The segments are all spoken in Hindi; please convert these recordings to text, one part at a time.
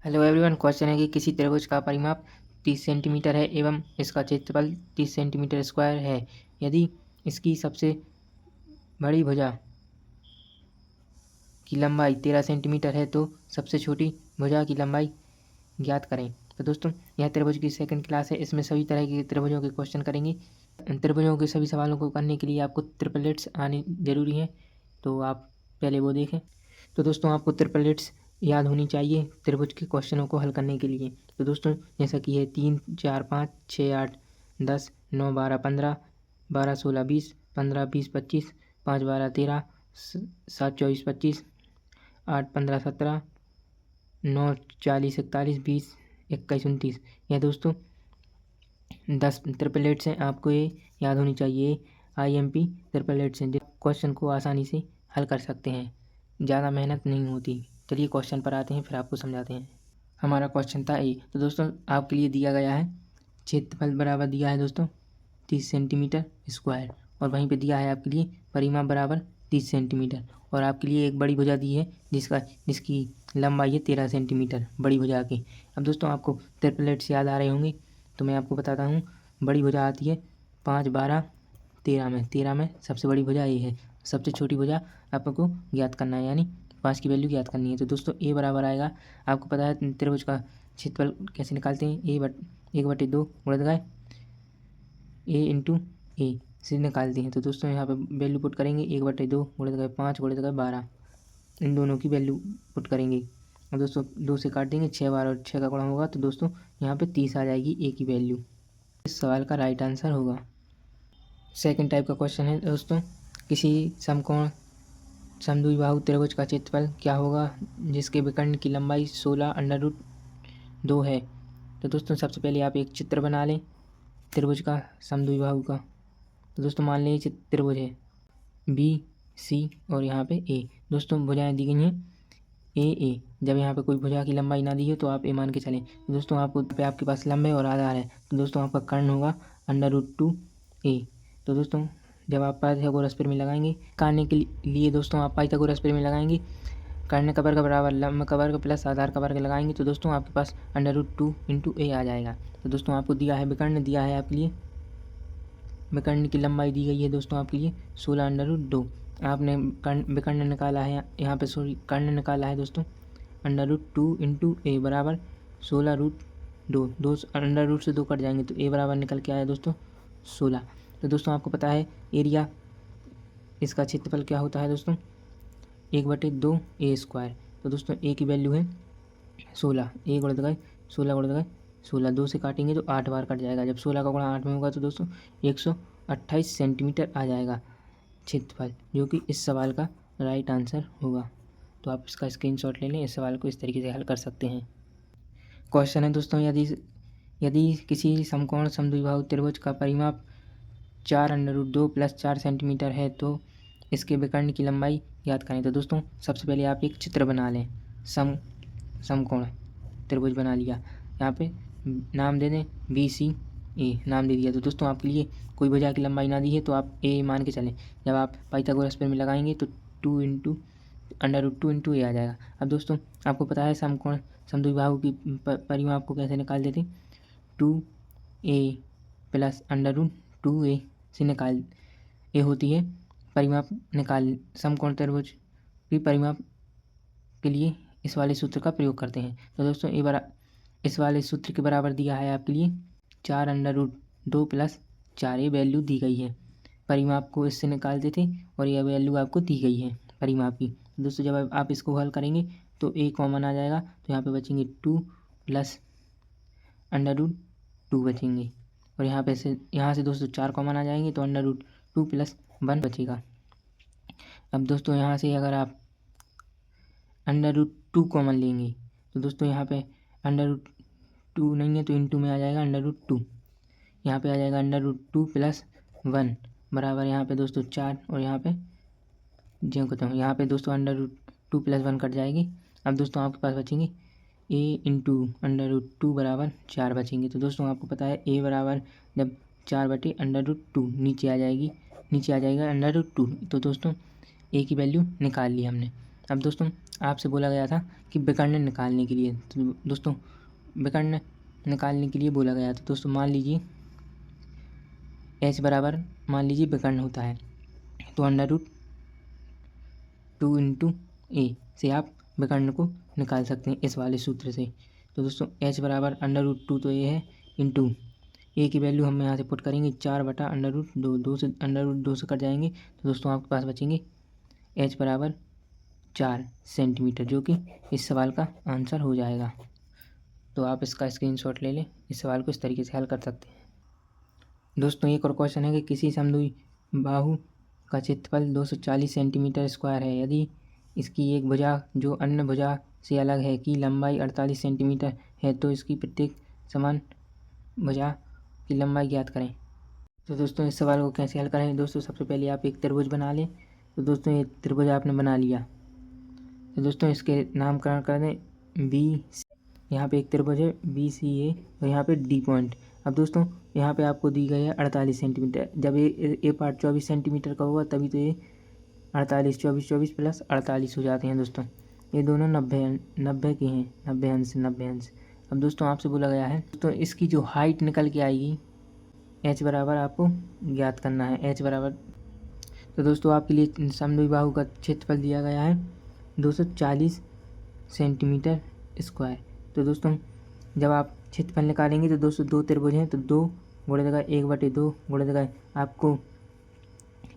Hello everyone. क्वेश्चन है कि किसी त्रिभुज का परिमाप 30 सेंटीमीटर है एवं इसका क्षेत्रफल 30 सेंटीमीटर स्क्वायर है। यदि इसकी सबसे बड़ी भुजा की लंबाई 13 सेंटीमीटर है तो सबसे छोटी भुजा की लंबाई ज्ञात करें। तो दोस्तों, यह त्रिभुज की सेकंड क्लास है। इसमें सभी तरह के त्रिभुजों के क्वेश्चन करेंगे। त्रिभुजों के सभी सवालों को करने के लिए आपको ट्रिपलेट्स आनी जरूरी है, तो आप पहले वो देखें। तो दोस्तों, आपको ट्रिपलेट्स याद होनी चाहिए त्रिभुज के क्वेश्चनों को हल करने के लिए। तो दोस्तों, जैसा कि है 3 4 5 6 8 10 9 12 15 12 16 20 15 20 25 5 12 13 7 24 25 8 15 17 9 40 41 20 21 29। यह दोस्तों 10 ट्रिपलेट्स हैं। आपको ये याद होनी चाहिए। IMP ट्रिपलेट्स हैं जो क्वेश्चन को आसानी से हल कर सकते हैं, ज़्यादा मेहनत नहीं होती। चलिए क्वेश्चन पर आते हैं, फिर आपको समझाते हैं। हमारा क्वेश्चन था ए। तो दोस्तों, आपके लिए दिया गया है क्षेत्रफल बराबर दिया है दोस्तों 30 सेंटीमीटर स्क्वायर, और वहीं पे दिया है आपके लिए परिमाप बराबर 30 सेंटीमीटर, और आपके लिए एक बड़ी भुजा दी है जिसकी लंबाई है 13 सेंटीमीटर बड़ी भुजा की। अब दोस्तों, आपको ट्रिपलेट्स याद आ रहे होंगे, तो मैं आपको बताता हूँ। बड़ी भुजा आती है 5 12 13 में। 13 में सबसे बड़ी भुजा ए है, सबसे छोटी भुजा आपको ज्ञात करना है, यानी 5 की वैल्यू ज्ञात करनी है। तो दोस्तों, ए बराबर आएगा, आपको पता है त्रिभुज का क्षेत्रफल कैसे निकालते हैं। 1/2 गुणित ए इंटू ए से निकालते हैं। तो दोस्तों, यहाँ पे वैल्यू पुट करेंगे 1/2 गुणित 5 गुणित 12, इन दोनों की वैल्यू पुट करेंगे। और दोस्तों 2 से काट देंगे, 6 बार और 6 का गुणा होगा, तो दोस्तों यहाँ पे 30 आ जाएगी ए की वैल्यू। इस सवाल का राइट आंसर होगा। सेकंड टाइप का क्वेश्चन है दोस्तों, किसी समकोण समद्विबाहु त्रिभुज का क्षेत्रफल क्या होगा जिसके विकर्ण की लंबाई 16√2 है। तो दोस्तों, सबसे पहले आप एक चित्र बना लें त्रिभुज का समद्विबाहु का। तो दोस्तों, मान लीजिए त्रिभुज है BC और यहाँ पे A। दोस्तों, भुजाएं दी गई हैं AA। जब यहाँ पे कोई भुजा की लंबाई ना दी हो तो आप A मान के चलें। तो दोस्तों, आपके पास लंबे और आधार है, तो दोस्तों आपका कर्ण होगा √2A। तो दोस्तों, जब आप पाइथागोरस प्रमेय लगाएंगे निकालने के लिए दोस्तों आप पाइथागोरस प्रमेय लगाएंगे, कर्ण का वर्ग बराबर लंब का वर्ग प्लस आधार का वर्ग लगाएंगे, तो दोस्तों आपके पास √2 × A आ जाएगा। तो दोस्तों, आपको दिया है विकर्ण, दिया है आपके लिए विकर्ण की लंबाई दी गई है दोस्तों आपके लिए 16√2। आपने विकर्ण निकाला है, यहाँ पे सॉरी कर्ण निकाला है दोस्तों √2 × A बराबर 16√2। दो अंडर रूट से 2 कट जाएंगे तो A बराबर निकल के आया दोस्तों 16। तो दोस्तों, आपको पता है एरिया इसका क्षेत्रफल क्या होता है दोस्तों 1/2 A स्क्वायर। तो दोस्तों, A की वैल्यू है 16, A गुणित गए 16 गुणित गए 16, 2 से काटेंगे तो 8 बार कट जाएगा। जब 16 का गुणा 8 में होगा तो दोस्तों 128 सेंटीमीटर आ जाएगा क्षेत्रफल, जो कि इस सवाल का राइट आंसर होगा। तो आप इसका स्क्रीनशॉट ले लें, इस सवाल को इस तरीके से हल कर सकते हैं। क्वेश्चन है दोस्तों, यदि किसी समकोण समद्विबाहु त्रिभुज का परिमाप 4√2 + 4 सेंटीमीटर है तो इसके विकर्ण की लंबाई ज्ञात करें। तो दोस्तों, सबसे पहले आप एक चित्र बना लें। समकोण त्रिभुज बना लिया, यहाँ पे नाम दे दें BCA, नाम दे दिया। तो दोस्तों, आपके लिए कोई भुजा की लंबाई ना दी है तो आप A मान के चलें। जब आप पाइथागोरस प्रमेय लगाएंगे तो 2 × √2 × A आ जाएगा। अब दोस्तों, आपको पता है समकोण समद्विबाहु की परिमाप को कैसे निकाल देते, 2A + √2A से निकाल ये होती है परिमाप निकाल समकोण त्रिभुज की परिमाप के लिए इस वाले सूत्र का प्रयोग करते हैं। तो दोस्तों, इस वाले सूत्र के बराबर दिया है आपके लिए 4√2 + 4, ये वैल्यू दी गई है। परिमाप को इससे निकालते थे और यह वैल्यू आपको दी गई है परिमाप की। दोस्तों, जब आप इसको हल करेंगे तो A कॉमन आ जाएगा, तो यहाँ पे बचेंगे 2 + √2 बचेंगे, और यहाँ से दोस्तों 4 कॉमन आ जाएंगे तो √2 + 1 बचेगा। अब दोस्तों, यहाँ से अगर आप √2 कॉमन लेंगे तो दोस्तों यहाँ पे √2 नहीं है तो इंटू में आ जाएगा √2, यहाँ पे आ जाएगा √2 + 1 बराबर यहाँ पे दोस्तों 4, और यहाँ पे जो कहता हूँ यहाँ पे दोस्तों √2 + 1 कट जाएगी। अब दोस्तों, आपके पास बचेंगे A × √2 बराबर 4 बचेंगे। तो दोस्तों, आपको पता है A बराबर जब 4/√2 नीचे आ जाएगा √2। तो दोस्तों, A की वैल्यू निकाल ली हमने। अब दोस्तों, आपसे बोला गया था कि विकर्ण निकालने के लिए। तो दोस्तों विकर्ण निकालने के लिए बोला गया था। दोस्तों मान लीजिए h बराबर मान लीजिए विकर्ण होता है, तो √2 इंटू ए से आप विकर्ण को निकाल सकते हैं इस वाले सूत्र से। तो दोस्तों h बराबर √2 तो ये है, इंटू ए की वैल्यू हम यहाँ से पुट करेंगे 4/√2, 2 से √2 से कट जाएंगे। तो दोस्तों आपके पास बचेंगे h बराबर 4 सेंटीमीटर, जो कि इस सवाल का आंसर हो जाएगा। तो आप इसका स्क्रीनशॉट ले लें, इस सवाल को इस तरीके से हल कर सकते हैं। दोस्तों एक और क्वेश्चन है कि किसी समद्वि बाहु का क्षेत्रफल 240 सेंटीमीटर स्क्वायर है। यदि इसकी एक भुजा जो अन्य भुजा से अलग है की लंबाई 48 सेंटीमीटर है, तो इसकी प्रत्येक समान भुजा की लंबाई ज्ञात करें। तो दोस्तों इस सवाल को कैसे हल करें। दोस्तों सबसे पहले आप एक त्रिभुज बना लें। तो दोस्तों ये त्रिभुज आपने बना लिया, तो दोस्तों इसके नामकरण कर दें बी। यहाँ पे एक त्रिभुज है BCA और यहाँ पे D पॉइंट। अब दोस्तों यहाँ पे आपको दी गई है 48 सेंटीमीटर। जब ये पार्ट 24 सेंटीमीटर का होगा तभी तो ये 48 24 प्लस 48 हो जाते हैं। दोस्तों ये दोनों 90 के हैं, 90 अंश। अब दोस्तों आपसे बोला गया है तो इसकी जो हाइट निकल के आएगी h बराबर आपको ज्ञात करना है। h बराबर, तो दोस्तों आपके लिए समद्वि बाहु का क्षेत्रफल दिया गया है 240 सेंटीमीटर स्क्वायर। तो दोस्तों जब आप क्षेत्रफल निकालेंगे तो दोस्तों दो त्रिभुज हैं, तो 2 गुणे जगह 1/2 गुणे जगह आपको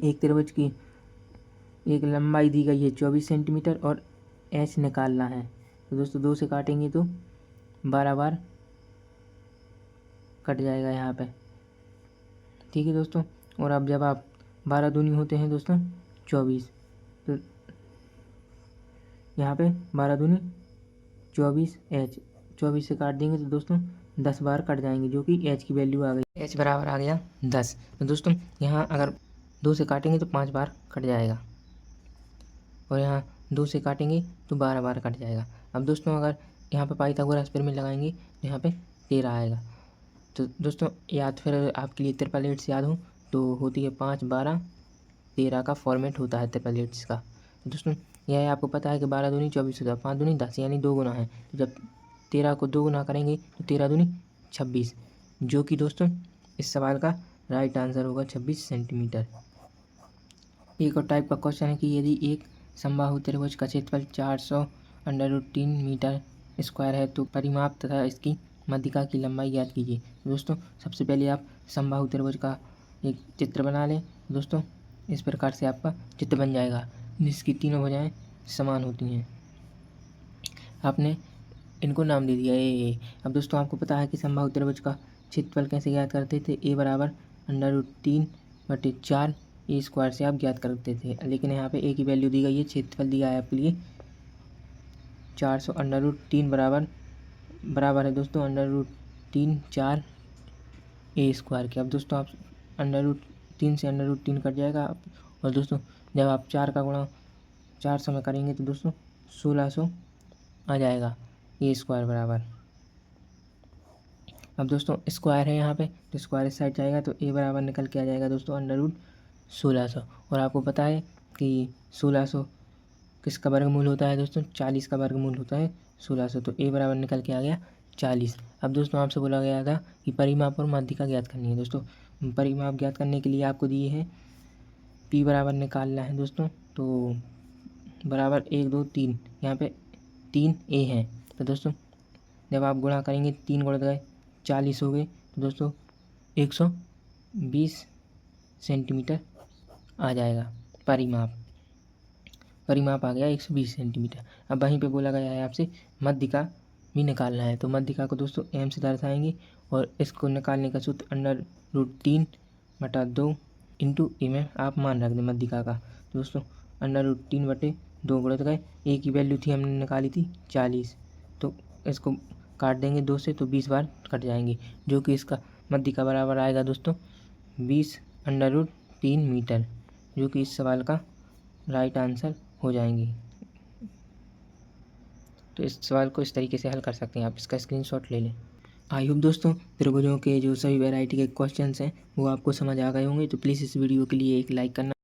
एक त्रिभुज की एक लंबाई दी गई है 24 सेंटीमीटर और h निकालना है। तो दोस्तों 2 से काटेंगे तो 12 बार कट जाएगा यहाँ पे, ठीक है दोस्तों। और अब जब आप 12 दूनी होते हैं दोस्तों 24, तो यहाँ पे 12 दूनी 24 h 24 से काट देंगे तो दोस्तों 10 बार कट जाएंगे, जो कि h की वैल्यू आ गई, h बराबर आ गया 10। तो दोस्तों यहाँ अगर 2 से काटेंगे तो 5 बार कट जाएगा और यहाँ 2 से काटेंगे तो 12 बार कट जाएगा। अब दोस्तों अगर यहाँ पे पाइथागोरस पिरामिड लगाएंगे तो यहाँ पे 13 आएगा। तो दोस्तों याद फिर आपके लिए ट्रिपल एट्स याद हो तो होती है 5 12 13 का फॉर्मेट होता है ट्रिपल एट्स का। तो दोस्तों यह आपको पता है कि 12 दूनी 24 होता है, 5 दूनी 10 यानी 2 गुना है। तो जब 13 को 2 गुना करेंगे तो 13 दूनी 26, जो कि दोस्तों इस सवाल का राइट आंसर होगा 26 सेंटीमीटर। एक और टाइप का क्वेश्चन है कि यदि एक समबाहु त्रिभुज का क्षेत्रफल 400√3 मीटर स्क्वायर है तो परिमाप तथा इसकी मध्यिका की लंबाई ज्ञात कीजिए। दोस्तों सबसे पहले आप समबाहु त्रिभुज का एक चित्र बना लें। दोस्तों इस प्रकार से आपका चित्र बन जाएगा जिसकी तीनों भुजाएं समान होती हैं। आपने इनको नाम दे दिया ए। अब दोस्तों आपको पता है कि समबाहु त्रिभुज का क्षेत्रफल कैसे ज्ञात करते थे, a बराबर √3/4 ए स्क्वायर से आप ज्ञात करते थे। लेकिन यहाँ पे a की वैल्यू दी गई है, क्षेत्रफल दिया है आपके लिए 400√3 बराबर है दोस्तों √3 4 ए स्क्वायर के। अब दोस्तों आप √3 से √3 कट जाएगा और दोस्तों जब आप 4 का गुणा 400 में करेंगे तो दोस्तों 1600 आ जाएगा ए स्क्वायर बराबर। अब दोस्तों स्क्वायर है यहाँ पे तो स्क्वायर इस साइड जाएगा तो ए बराबर निकल के आ जाएगा दोस्तों √1600। और आपको पता है कि 1600 किसका वर्गमूल होता है दोस्तों, 40 का वर्गमूल होता है 1600। तो ए बराबर निकल के आ गया 40। अब दोस्तों आपसे बोला गया था कि परिमाप और मध्यिका ज्ञात करनी है। दोस्तों परिमाप ज्ञात करने के लिए आपको दिए हैं p बराबर निकालना है दोस्तों, तो बराबर 1 2 3, यहाँ पे 3 a है। तो दोस्तों जब आप गुणा करेंगे 3 गुणा गए 40 हो गए, तो दोस्तों 120 सेंटीमीटर आ जाएगा परिमाप आ गया 120 सेंटीमीटर। अब वहीं पे बोला गया है आपसे मध्यिका भी निकालना है। तो मध्यिका को दोस्तों m से दर्शाएंगे और इसको निकालने का सूत्र √3/2 इंटू ए में आप मान रख दें मध्यिका का। दोस्तों √3/2 गुणित गए, ए की वैल्यू थी हमने निकाली थी 40, तो इसको काट देंगे 2 से तो 20 बार कट जाएंगे, जो कि इसका मध्यिका बराबर आएगा दोस्तों 20√3 मीटर, जो कि इस सवाल का राइट आंसर हो जाएंगे। तो इस सवाल को इस तरीके से हल कर सकते हैं आप, इसका स्क्रीनशॉट ले लें। आई होप दोस्तों त्रिभुजों के जो सभी वैरायटी के क्वेश्चंस हैं वो आपको समझ आ गए होंगे। तो प्लीज़ इस वीडियो के लिए एक लाइक करना।